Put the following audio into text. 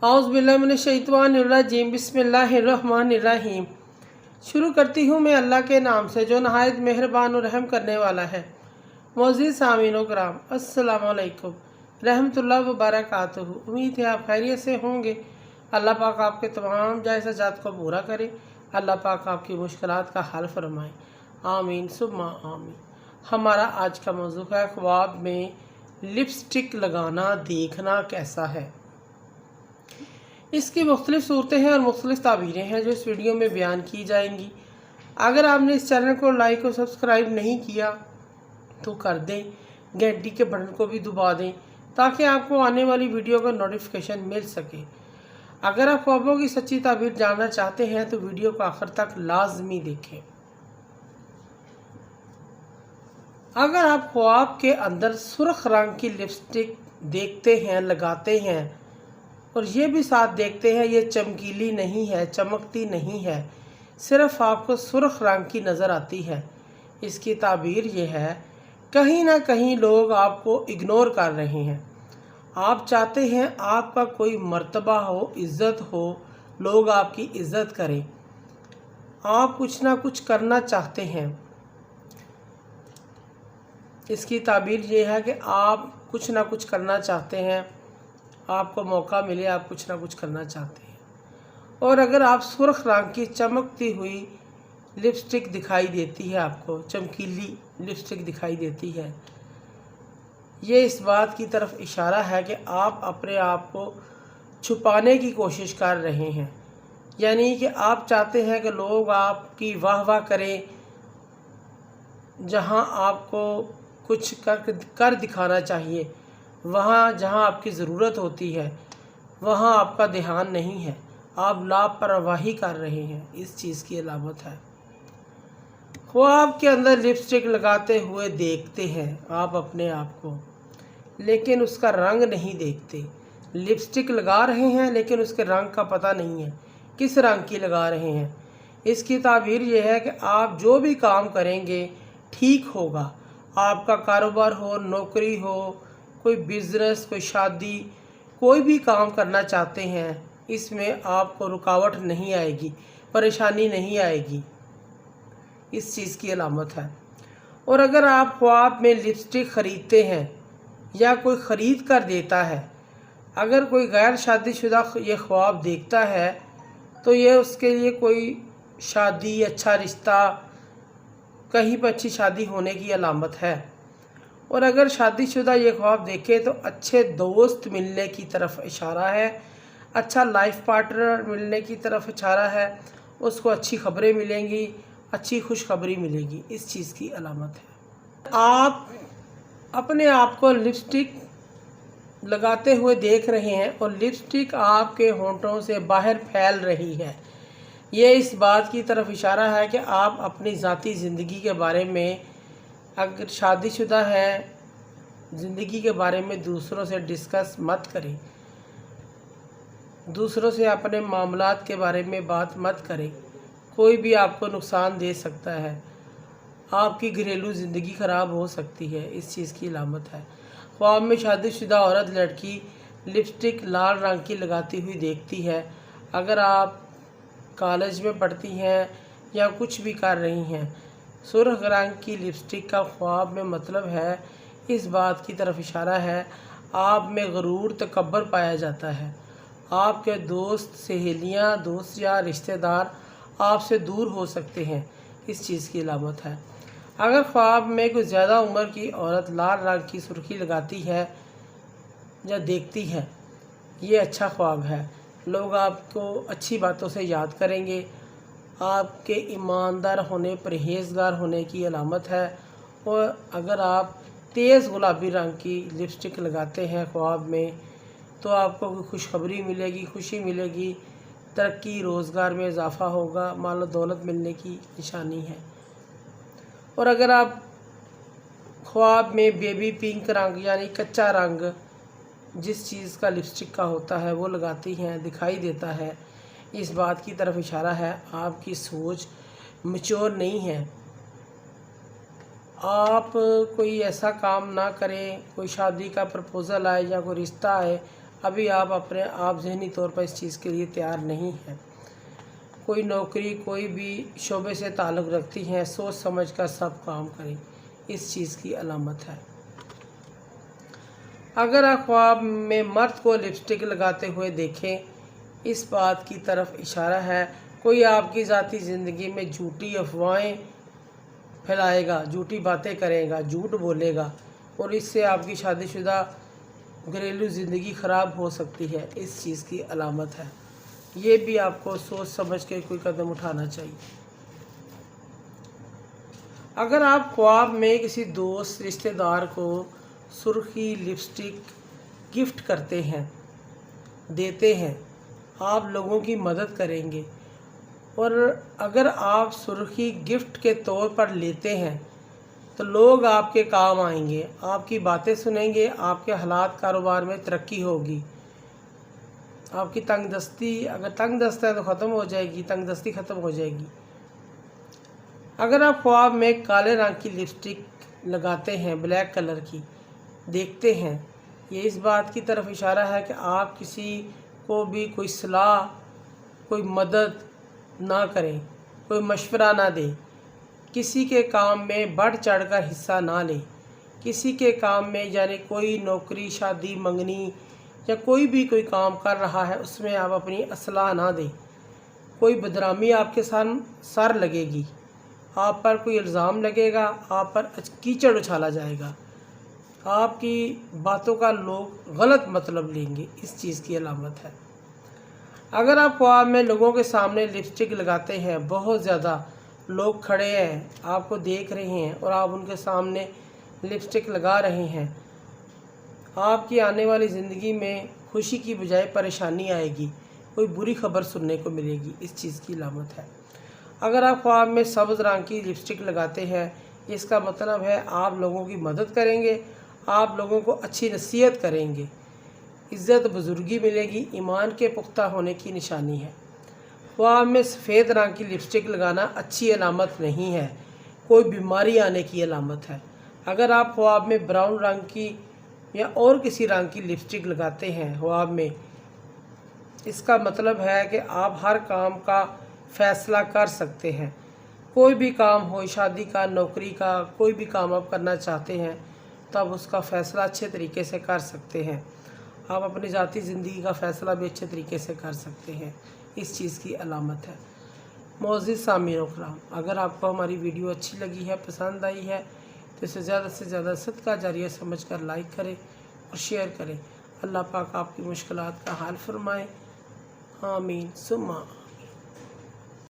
औज़ुबिल्लाहिमिनश्शैतानिर्रजीम बिस्मिल्लाहिर्रहमानिर्रहीम। शुरू करती हूँ मैं अल्लाह के नाम से जो नहायत मेहरबान और रहम करने वाला है। मोअज़्ज़िज़ सामीन व किराम, अस्सलामु अलैकुम रहमतुल्लाहि व बरकातुहू। उम्मीद है आप खैरियत से होंगे। अल्लाह पाक आपके तमाम जायज़ हाजात को पूरा करे। अल्लाह पाक आपकी मुश्किलात का हल फरमाए। आमीन सुम्मा आमीन। हमारा आज का मौज़ू है ख्वाब में लिपस्टिक लगाना देखना कैसा है। इसकी मुख्तलिफ़ सूरतें हैं और मुख्तलिफ़ ताबीरें हैं जो इस वीडियो में बयान की जाएंगी। अगर आपने इस चैनल को लाइक और सब्सक्राइब नहीं किया तो कर दें, घंटी के बटन को भी दबा दें ताकि आपको आने वाली वीडियो का नोटिफिकेशन मिल सके। अगर आप ख्वाबों की सच्ची ताबीर जानना चाहते हैं तो वीडियो को आखिर तक लाजमी देखें। अगर आप ख्वाब के अंदर सुर्ख रंग की लिपस्टिक देखते हैं, लगाते हैं और ये भी साथ देखते हैं ये चमकीली नहीं है, चमकती नहीं है, सिर्फ आपको सुर्ख रंग की नज़र आती है, इसकी ताबीर ये है कहीं ना कहीं लोग आपको इग्नोर कर रहे हैं। आप चाहते हैं आपका कोई मर्तबा हो, इज़्ज़त हो, लोग आपकी इज़्ज़त करें, आप कुछ ना कुछ करना चाहते हैं। इसकी ताबीर ये है कि आप कुछ ना कुछ करना चाहते हैं, आपको मौका मिले, आप कुछ ना कुछ करना चाहते हैं। और अगर आप सुर्ख रंग की चमकती हुई लिपस्टिक दिखाई देती है, आपको चमकीली लिपस्टिक दिखाई देती है, ये इस बात की तरफ इशारा है कि आप अपने आप को छुपाने की कोशिश कर रहे हैं। यानी कि आप चाहते हैं कि लोग आपकी वाह वाह करें, जहां आपको कुछ कर दिखाना चाहिए, वहाँ जहाँ आपकी ज़रूरत होती है वहाँ आपका ध्यान नहीं है, आप लापरवाही कर रहे हैं, इस चीज़ की अलामत है। ख्वाब के अंदर लिपस्टिक लगाते हुए देखते हैं आप अपने आप को, लेकिन उसका रंग नहीं देखते। लिपस्टिक लगा रहे हैं लेकिन उसके रंग का पता नहीं है किस रंग की लगा रहे हैं। इसकी ताबीर यह है कि आप जो भी काम करेंगे ठीक होगा। आपका कारोबार हो, नौकरी हो, कोई बिज़नेस, कोई शादी, कोई भी काम करना चाहते हैं, इसमें आपको रुकावट नहीं आएगी, परेशानी नहीं आएगी, इस चीज़ की अलामत है। और अगर आप ख्वाब में लिपस्टिक ख़रीदते हैं या कोई ख़रीद कर देता है, अगर कोई गैर शादीशुदा ये ख्वाब देखता है तो ये उसके लिए कोई शादी, अच्छा रिश्ता, कहीं पर अच्छी शादी होने की अलामत है। और अगर शादीशुदा ये ख्वाब देखे तो अच्छे दोस्त मिलने की तरफ इशारा है, अच्छा लाइफ पार्टनर मिलने की तरफ इशारा है, उसको अच्छी खबरें मिलेंगी, अच्छी खुशखबरी मिलेगी, इस चीज़ की अलामत है। आप अपने आप को लिपस्टिक लगाते हुए देख रहे हैं और लिपस्टिक आपके होंठों से बाहर फैल रही है, ये इस बात की तरफ इशारा है कि आप अपनी ज़ाती ज़िंदगी के बारे में, अगर शादीशुदा है, ज़िंदगी के बारे में दूसरों से डिस्कस मत करें, दूसरों से अपने मामलात के बारे में बात मत करें, कोई भी आपको नुकसान दे सकता है, आपकी घरेलू ज़िंदगी ख़राब हो सकती है, इस चीज़ की अलामत है। ख्वाब में शादीशुदा औरत लड़की लिपस्टिक लाल रंग की लगाती हुई देखती है। अगर आप कॉलेज में पढ़ती हैं या कुछ भी कर रही हैं, सुर्ख रंग की लिपस्टिक का ख्वाब में मतलब है, इस बात की तरफ इशारा है आप में गरूर, तकब्बर पाया जाता है। आपके दोस्त, सहेलियां, दोस्त या रिश्तेदार आपसे दूर हो सकते हैं, इस चीज़ की अलामत है। अगर ख्वाब में कोई ज़्यादा उम्र की औरत लाल रंग की सुर्खी लगाती है या देखती है, ये अच्छा ख्वाब है। लोग आपको अच्छी बातों से याद करेंगे, आपके ईमानदार होने, परहेज़गार होने की अलामत है। और अगर आप तेज़ गुलाबी रंग की लिपस्टिक लगाते हैं ख्वाब में तो आपको कोई खुशखबरी मिलेगी, खुशी मिलेगी, तरक्की, रोज़गार में इजाफ़ा होगा, माल और दौलत मिलने की निशानी है। और अगर आप ख्वाब में बेबी पिंक रंग यानी कच्चा रंग जिस चीज़ का लिपस्टिक का होता है वो लगाती हैं, दिखाई देता है, इस बात की तरफ इशारा है आपकी सोच मैच्योर नहीं है। आप कोई ऐसा काम ना करें, कोई शादी का प्रपोज़ल आए या कोई रिश्ता आए, अभी आप अपने आप ज़हनी तौर पर इस चीज़ के लिए तैयार नहीं हैं। कोई नौकरी कोई भी शोबे से ताल्लुक़ रखती हैं, सोच समझ कर सब काम करें, इस चीज़ की अलामत है। अगर आप ख्वाब में मर्द को लिपस्टिक लगाते हुए देखें, इस बात की तरफ इशारा है कोई आपकी ज़ाती ज़िंदगी में झूठी अफवाहें फैलाएगा, झूठी बातें करेगा, झूठ बोलेगा और इससे आपकी शादीशुदा घरेलू ज़िंदगी ख़राब हो सकती है, इस चीज़ की अलामत है। ये भी आपको सोच समझ के कोई कदम उठाना चाहिए। अगर आप ख्वाब में किसी दोस्त रिश्तेदार को सुर्खी लिपस्टिक गिफ्ट करते हैं, देते हैं, आप लोगों की मदद करेंगे। और अगर आप सुर्खी गिफ्ट के तौर पर लेते हैं तो लोग आपके काम आएंगे, आपकी बातें सुनेंगे, आपके हालात कारोबार में तरक्की होगी। आपकी तंगदस्ती, अगर तंगदस्त है तो ख़त्म हो जाएगी, तंगदस्ती ख़त्म हो जाएगी। अगर आप ख्वाब में काले रंग की लिपस्टिक लगाते हैं, ब्लैक कलर की देखते हैं, ये इस बात की तरफ इशारा है कि आप किसी को भी कोई सलाह, कोई मदद ना करें, कोई मशवरा ना दें, किसी के काम में बढ़ चढ़कर हिस्सा ना लें, किसी के काम में यानी कोई नौकरी, शादी, मंगनी या कोई भी कोई काम कर रहा है उसमें आप अपनी असलाह ना दें। कोई बदनामी आपके सर लगेगी, आप पर कोई इल्ज़ाम लगेगा, आप पर कीचड़ उछाला जाएगा, आपकी बातों का लोग गलत मतलब लेंगे, इस चीज़ की अलामत है। अगर आप ख्वाब में लोगों के सामने लिपस्टिक लगाते हैं, बहुत ज़्यादा लोग खड़े हैं, आपको देख रहे हैं और आप उनके सामने लिपस्टिक लगा रहे हैं, आपकी आने वाली ज़िंदगी में खुशी की बजाय परेशानी आएगी, कोई बुरी खबर सुनने को मिलेगी, इस चीज़ की अलामत है। अगर आप ख्वाब में सब्ज़ रंग की लिपस्टिक लगाते हैं, इसका मतलब है आप लोगों की मदद करेंगे, आप लोगों को अच्छी नसीहत करेंगे, इज़्ज़त बुज़ुर्गी मिलेगी, ईमान के पुख्ता होने की निशानी है। ख्वाब में सफ़ेद रंग की लिपस्टिक लगाना अच्छी अलामत नहीं है, कोई बीमारी आने की अलामत है। अगर आप ख्वाब में ब्राउन रंग की या और किसी रंग की लिपस्टिक लगाते हैं ख्वाब में, इसका मतलब है कि आप हर काम का फ़ैसला कर सकते हैं। कोई भी काम हो, शादी का, नौकरी का, कोई भी काम आप करना चाहते हैं तो आप उसका फ़ैसला अच्छे तरीके से कर सकते हैं। आप अपनी ज़ाती ज़िंदगी का फ़ैसला भी अच्छे तरीके से कर सकते हैं, इस चीज़ की अलामत है। मोअज़्ज़िज़ सामीन कराम, अगर आपको हमारी वीडियो अच्छी लगी है, पसंद आई है तो इसे ज़्यादा से ज़्यादा सदका जारिया समझकर लाइक करें और शेयर करें। अल्लाह पाक आपकी मुश्किलात का हल फरमाए। आमीन सुम्मा।